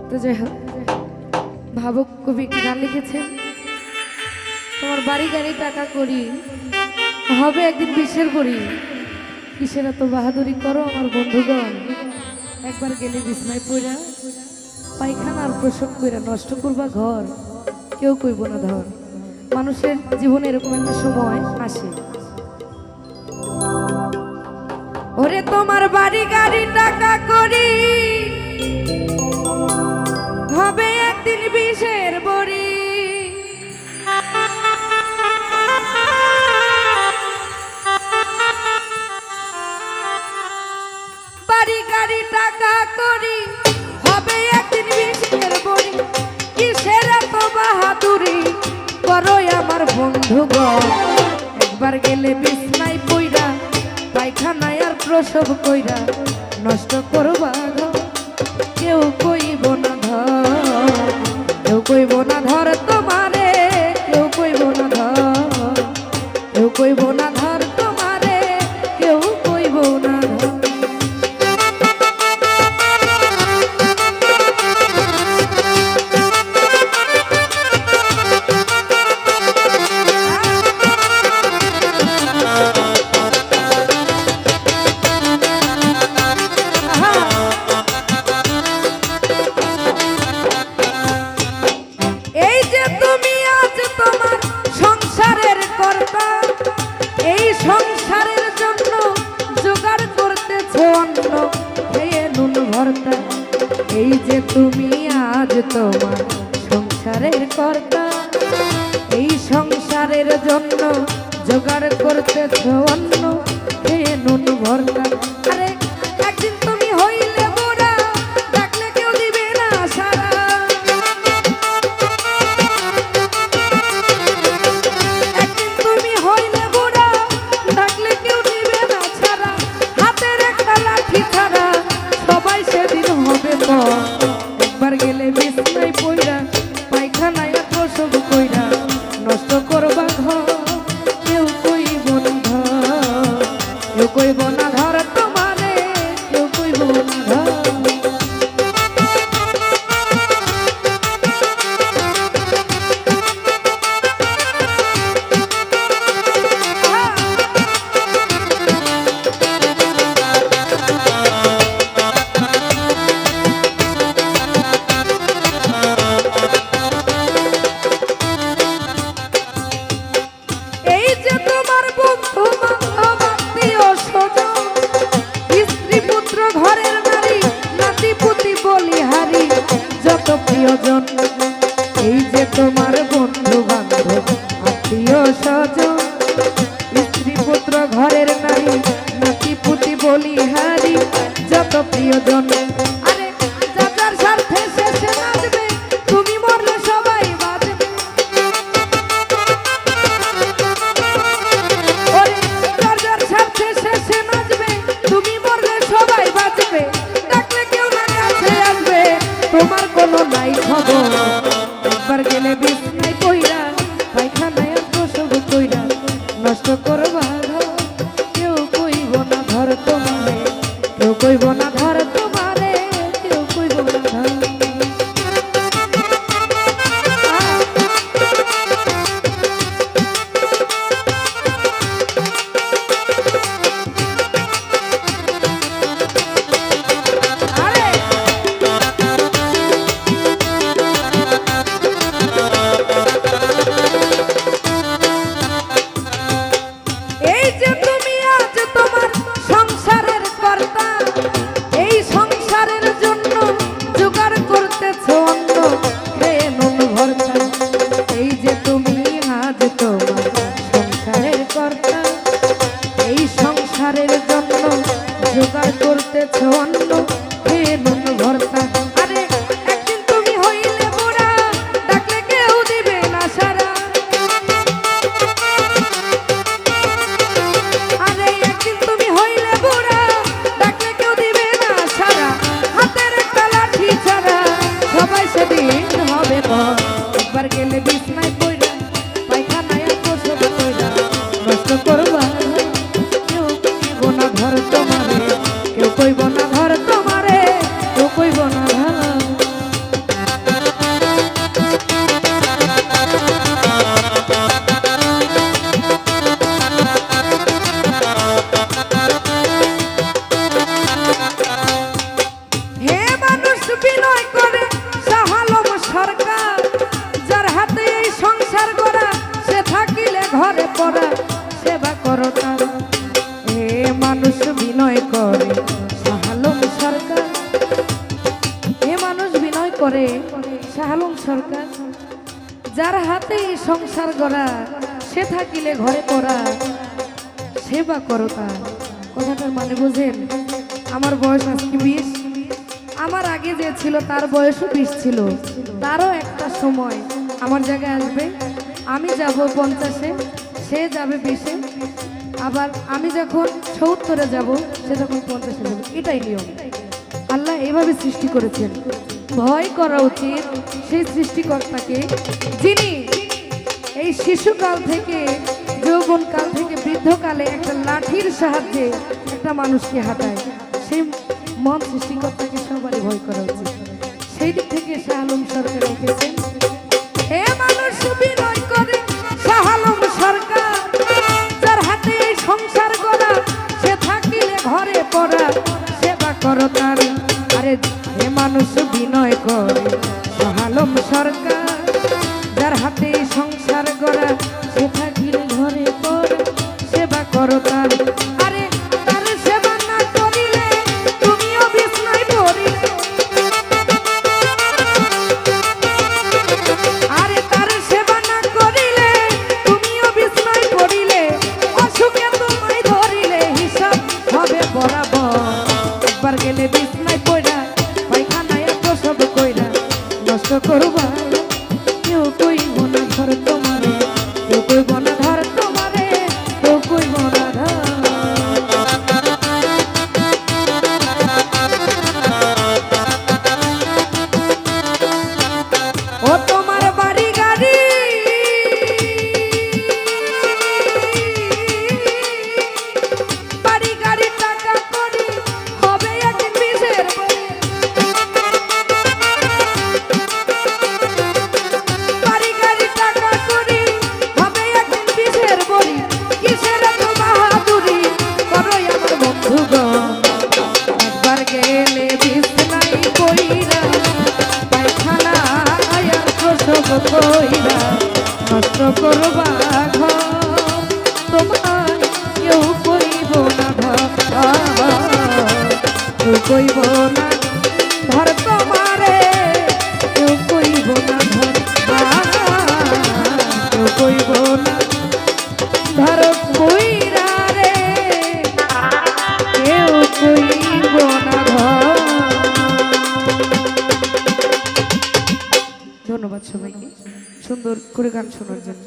তো যাই হোক, ভাবুক কবি গান লিখেছেন, তোমার বাড়ি গাড়ি টাকা করি হবে একদিন বিষের করি, কিসের এত বাহাদুরি করো আমার বন্ধুগণ। একবার গেলে বিছনায় পড়া পায়খানা আর প্রসব কইরা নষ্ট করবা ঘর, কেউ কইব না ধর। মানুষের জীবনে এরকম একটা সময় আসে, ওরে তোমার বাড়ি গাড়ি টাকা করি হবে একদিন বিষের বড়ি, বাড়ি গাড়ি টাকা করি হবে একদিন বিষের বড়ি, কিসের এত বাহাদুরি করো আমার বন্ধুগণ। একবার গেলে বিছনায় পইরা পায়খানায় আর প্রসব কইরা নষ্ট করবা ঘর, কেউ কইব না ধর, কেউ কইব না ধর তোমারে, কেউ কইব না ধর, কেউ কইব না ধর তোমারে, কেউ কইব না ধর। এই যে তুমি আজ তোমার সংসারের কর্তা, এই সংসারের জন্য জোগাড় করতেছো অন্ন খেয়ে নুন ভর্তা। এই যে তুমি আজ তোমার সংসারের কর্তা, এই সংসারের জন্য জোগাড় করতেছো অন্ন খেয়ে নুন ভর্তা। আরে একদিন তুমি হইলে বুড়া, ডাকলে কেউ দিবে না সারা। একদিন তুমি হইলে বুড়া, ডাকলে কেউ দিবে না ছাড়া। হাতের একটা লাঠি ছাড়া সবাই সেদিন হবে পর। একবার গেলে বিছনায় পইরা পায়খানায় প্রসব কইরা নষ্ট করবা ঘর, কেউ কইব না ধর, কেউ কইব না ধর তোমারে, কেউ কইব না ধর। এই যে তোমার বন্ধু বান্ধব আত্মীয় স্বজন, স্ত্রী পুত্র ঘরের নারী নাতি পুতি বলিহারি যত প্রিয়জন। এই যে তোমার বন্ধু বান্ধব আত্মীয় স্বজন, স্ত্রী পুত্র ঘরের নারী নাতি পুতি বলিহারি যত প্রিয়জন। আরে যার স্বার্থে শেষে নাচবে, তুমি মরলে সবাই বাঁচবে। ওরে যার স্বার্থে শেষে নাচবে, তুমি মরলে সবাই বাঁচবে। ডাকলে কেউ না কাছে আসবে, তোমার কোনো নাই খবর। একবার গেলে বিছনায় পইরা পায়খানায় প্রসব কইরা নষ্ট করবা ঘর, কেউ কইব না ধর তোমারে, কেউ কইব না ধর তোমারে, কেউ কইব না ধর। আরে এই যে তুমি আজ তোমার সংসারের কর্তা, সরকার, যার হাতে এই সংসার গড়া, সে থাকিলে ঘরে পড়া, সেবা করো তার। কথাটার মানে বুঝেন? আমার বয়স আজকে 20, আমার আগে যে ছিল তার বয়সও 20 ছিল। তারও একটা সময় আমার জায়গায় আসবে, আমি যাব 50-এ, সে যাবে 20-এ, আবার আমি যখন 70-এ যাব, সে যখন 50-এ যাবে। এটাই নিয়ম। আল্লাহ এভাবে সৃষ্টি করেছেন। ভয় করা উচিত সেই সৃষ্টিকর্তাকে, যিনি এই শিশুকাল থেকে যৌবনকাল থেকে বৃদ্ধকালে একটা লাঠির সাহায্যে একটা মানুষকে হাঁটায়। সেই মন সৃষ্টিকর্তাকে সবারই ভয় করা উচিত। সেই দিক থেকে শাহ আলম সরকার লিখেছেন, হে মানুষ বিনয় করে শাহ আলম সরকার, যার হাতে এই সংসার গড়া, সে থাকিলে ঘরে পড়া, সেবা করো তার। আরে হে মানুষ বিনয় করে শাহ আলম সরকার, যার হাতে এই সংসার গড়া, সে থাকিলে ঘরে পড়া, সেবা করো তার। আরে তার সেবা না করিলে তুমিও বিছনায় পড়িলে, আরে তার সেবা না করিলে তুমিও বিছনায় পড়িলে, অসুখে তোমায় ধরিলে হিসাব হবে বরাবর। একবার গেলে বিছনায় পড়া, পায়খানায় এত সব কইরা, নষ্ট করবা কেউ কইব না ধর তোমারে, কেউ কইব না ধর তোমারে, কেউ কইব না ধর। ও তোমার বাড়ি গাড়ি, বাড়ি গাড়ি টাকা করি, হবে একদিন বিষের বড়ি। বাড়ি গাড়ি টাকা করি, হবে একদিন বিষের বড়ি। কিসের এত বাহাদুরি করো আমার বন্ধুগণ, একবার গেলে বিছনায় পইরা, পায়খানা আর প্রসব কইরা, নষ্ট করবা ঘর, তোমার কেউ কইব না ধর, কেউ কইব না ধর তোমারে, কেউ কইব না ধর, কেউ কইব না ধর কইরা রে, কেউ কইব না ধর। ধন্যবাদ সবাইকে সুন্দর করে গান শোনার জন্য।